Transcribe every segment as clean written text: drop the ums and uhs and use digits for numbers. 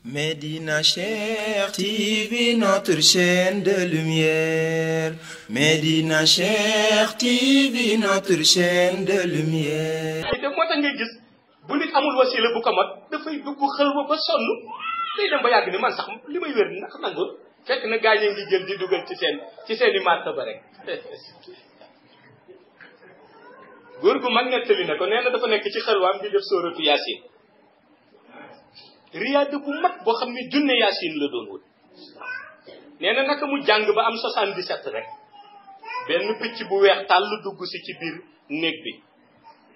Médina Cheikh TV, notre chaîne de lumière. Médina Cheikh TV, notre chaîne de lumière. te moo tax ngay gis bu nit amul wasila bu ko mat dafay dugg xëlwa ba sonn day dem ba yàgg ni man sax li may wér ndax nangul fekk na gaañee ngi jël di dugal ci seen i martaba rek góor gu mag nettali na ko nee na dafa nekk ci xëlwaam di def sóoratu yaasin riyaada bu mag boo xam ne junne yaasin la doon wut nee na naka mu jàng ba am 77 rek benn picc bu weex tàll dugg si ci biir néeg bi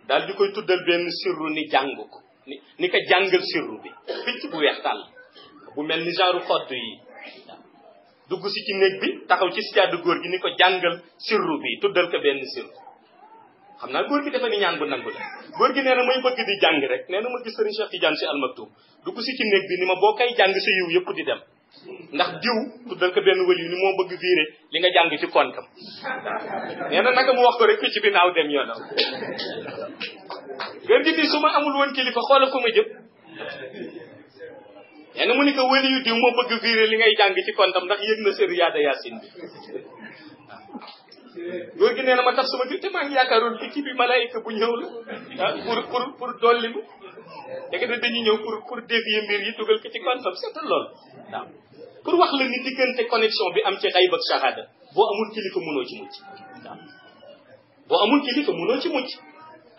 daal di koy tuddal benn sirru ni jàng ko ni ko jàngal sirru bi picc bu weex tàll bu mel ni genre xodd yi dugg si ci néeg bi taxaw ci sijaadu góor gi ni ko jàngal sirru bi tuddal ko benn sirru xam naa góor gi dafa ni ñaan bu nangu la góor gi nee na may bëgg di jàng rek nee na ma gis Sëriñ Cheikh Tidiane Sy Al Maktoum dugg si ci néeg bi ni ma boo koy jàng sa yiw yëpp di dem ndax diw tuddal ko benn wël yu ni moo bëgg viré li nga jàng ci kontam nee na naka mu wax ko rek picc bi naaw dem yoonam góor gi ni su ma amul woon kilifa xoola fu ma jëm nee na mu ni ko wëli yu diw moo bëgg viré li ngay jàng ci kontam ndax yëg na sa riyaada yaasin bi góor gi nee na ma tax sama gerte maa ngi yaakaaroon picc bi malaayika bu ñëw la pour dolli ma dégg nga dañuy ñëw pour dévier mbir yi dugal ko ci kontam seetal loolu waaw pour wax la ni diggante connexion bi am ci xayb ak shahada boo amul kilifa mënoo ci mucc waaw boo amul kilifa mënoo ci mucc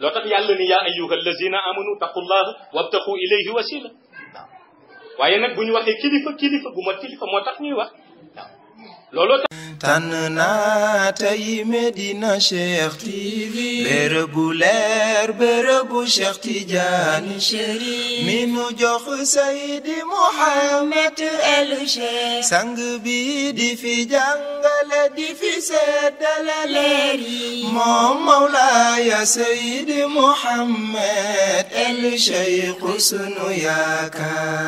loo tax yàlla ni yaa ayyuha allazina amanu taqullaha wabtaqu ilayhi wasila waaw waaye nag bu ñu waxee kilifa bu ma kilifa moo tax ñuy wax waaw looloo tax tànn naa tey Médina Cheikh TV, bërëbu leer bërëbu Cheikh Tidiane Chérif mi nu jox Seydi Mouhamed El Cheikh sang bi di fi jàngale di fi seddale leer yi moom Mawlaaya Seydi Mouhamed El Cheikh sunu yaakaar